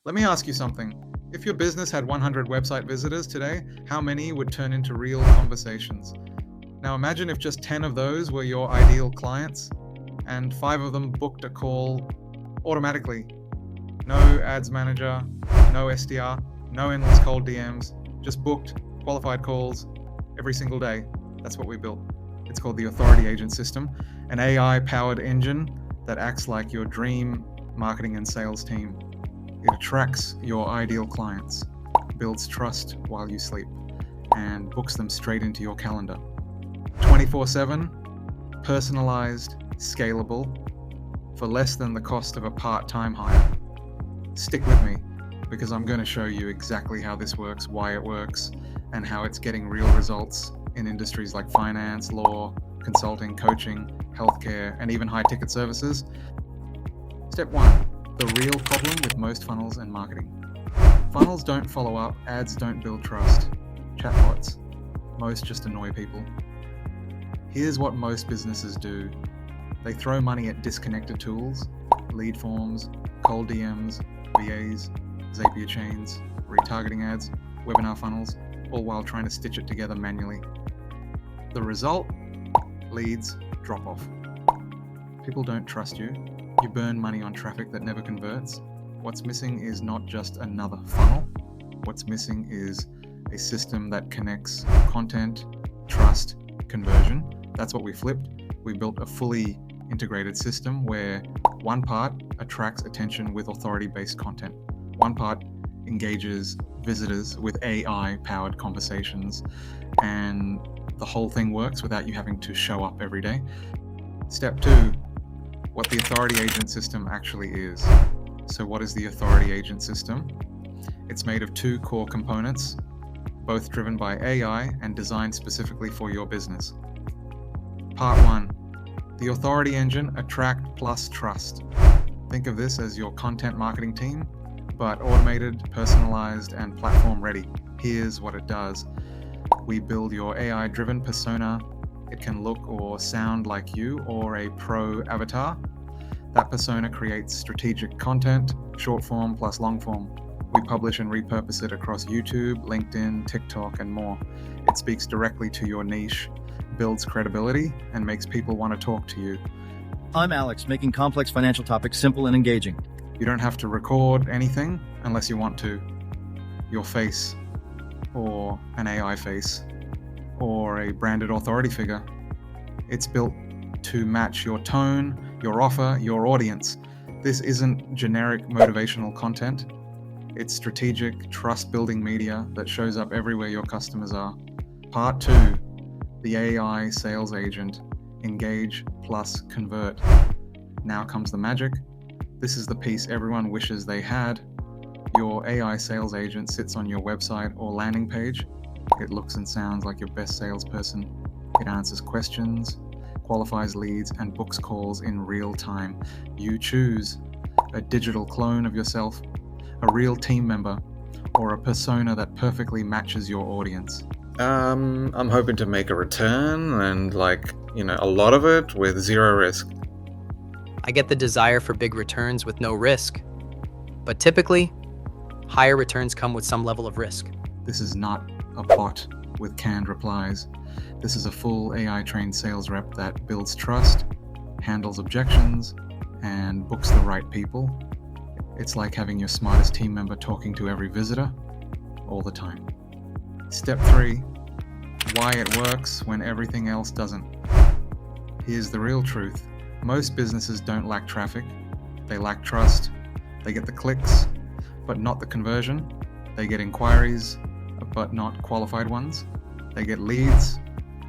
Let me ask you something. If your business had 100 website visitors today, how many would turn into real conversations? Now imagine if just 10 of those were your ideal clients and 5 of them booked a call automatically. No ads manager, no SDR, no endless cold DMs, just booked, qualified calls every single day. That's what we built. It's called the Authority Agent System, an AI-powered engine that acts like your dream marketing and sales team. It attracts your ideal clients, builds trust while you sleep, and books them straight into your calendar. 24/7, personalized, scalable, for less than the cost of a part-time hire. Stick with me, because I'm going to show you exactly how this works, why it works, and how it's getting real results in industries like finance, law, consulting, coaching, healthcare, and even high-ticket services. Step 1. The real problem with most funnels and marketing. Funnels don't follow up, ads don't build trust. Chatbots, most just annoy people. Here's what most businesses do. They throw money at disconnected tools, lead forms, cold DMs, VAs, Zapier chains, retargeting ads, webinar funnels, all while trying to stitch it together manually. The result? Leads drop off. People don't trust you. You burn money on traffic that never converts. What's missing is not just another funnel. What's missing is a system that connects content, trust, conversion. That's what we flipped. We built a fully integrated system where one part attracts attention with authority-based content. One part engages visitors with AI-powered conversations, and the whole thing works without you having to show up every day. Step 2, what the Authority Agent System actually is. So what is the Authority Agent System? It's made of 2 core components, both driven by AI and designed specifically for your business. Part 1, the Authority Engine, attract plus trust. Think of this as your content marketing team, but automated, personalized, and platform ready. Here's what it does. We build your AI-driven persona. It can look or sound like you or a pro avatar. That persona creates strategic content, short form plus long form. We publish and repurpose it across YouTube, LinkedIn, TikTok, and more. It speaks directly to your niche, builds credibility, and makes people want to talk to you. I'm Alex, making complex financial topics simple and engaging. You don't have to record anything unless you want to. Your face, or an AI face, or a branded authority figure. It's built to match your tone, your offer, your audience. This isn't generic motivational content. It's strategic, trust-building media that shows up everywhere your customers are. Part 2, the AI sales agent, engage plus convert. Now comes the magic. This is the piece everyone wishes they had. Your AI sales agent sits on your website or landing page. It looks and sounds like your best salesperson. It answers questions, qualifies leads, and books calls in real time. You choose a digital clone of yourself, a real team member, or a persona that perfectly matches your audience. I'm hoping to make a return and a lot of it with zero risk. I get the desire for big returns with no risk, but typically, higher returns come with some level of risk. This is not a bot with canned replies. This is a full AI-trained sales rep that builds trust, handles objections, and books the right people. It's like having your smartest team member talking to every visitor all the time. Step 3, why it works when everything else doesn't. Here's the real truth. Most businesses don't lack traffic. They lack trust. They get the clicks, but not the conversion. They get inquiries, but not qualified ones. They get leads,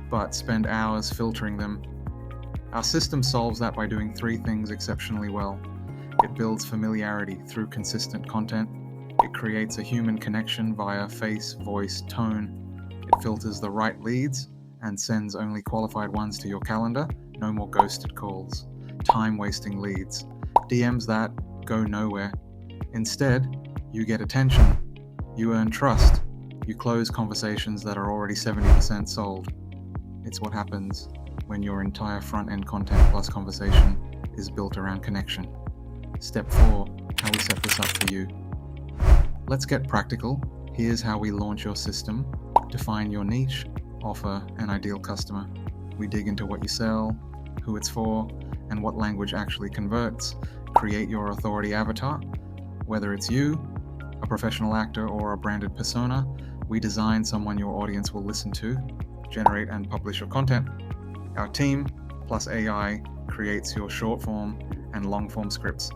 but spend hours filtering them. Our system solves that by doing 3 things exceptionally well. It builds familiarity through consistent content. It creates a human connection via face, voice, tone. It filters the right leads and sends only qualified ones to your calendar. No more ghosted calls, time-wasting leads. DMs that go nowhere. Instead, you get attention. You earn trust. You close conversations that are already 70% sold. It's what happens when your entire front-end content plus conversation is built around connection. Step 4, how we set this up for you. Let's get practical. Here's how we launch your system, define your niche, offer an ideal customer. We dig into what you sell, who it's for, and what language actually converts. Create your authority avatar. Whether it's you, a professional actor, or a branded persona, we design someone your audience will listen to, generate and publish your content. Our team, plus AI, creates your short form and long form scripts.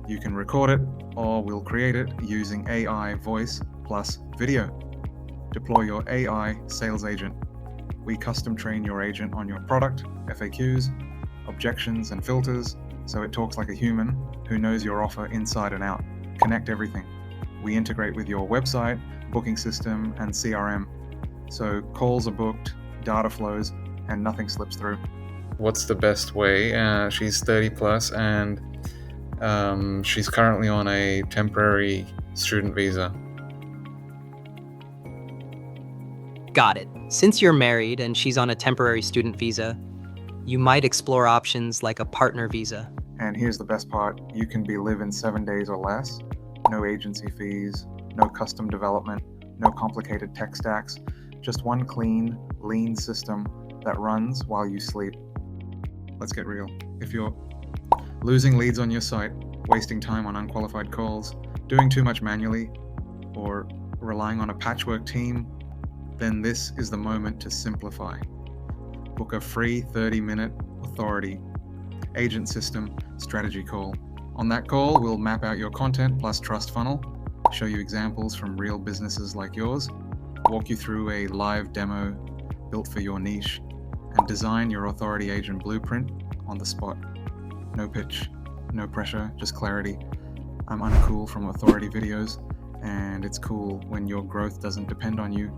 You can record it, or we'll create it using AI voice plus video. Deploy your AI sales agent. We custom train your agent on your product, FAQs, objections, and filters, so it talks like a human who knows your offer inside and out. Connect everything. We integrate with your website, booking system, and CRM, so calls are booked, data flows, and nothing slips through. What's the best way? She's 30 plus and she's currently on a temporary student visa. Got it. Since you're married and she's on a temporary student visa, you might explore options like a partner visa. And here's the best part, you can live in 7 days or less, no agency fees, no custom development, no complicated tech stacks, just one clean, lean system that runs while you sleep. Let's get real. If you're losing leads on your site, wasting time on unqualified calls, doing too much manually, or relying on a patchwork team, then this is the moment to simplify. Book a free 30-minute authority agent system strategy call. On that call, we'll map out your content plus trust funnel, show you examples from real businesses like yours, walk you through a live demo built for your niche, and design your authority agent blueprint on the spot. No pitch, no pressure, just clarity. I'm uncool from authority videos, and it's cool when your growth doesn't depend on you.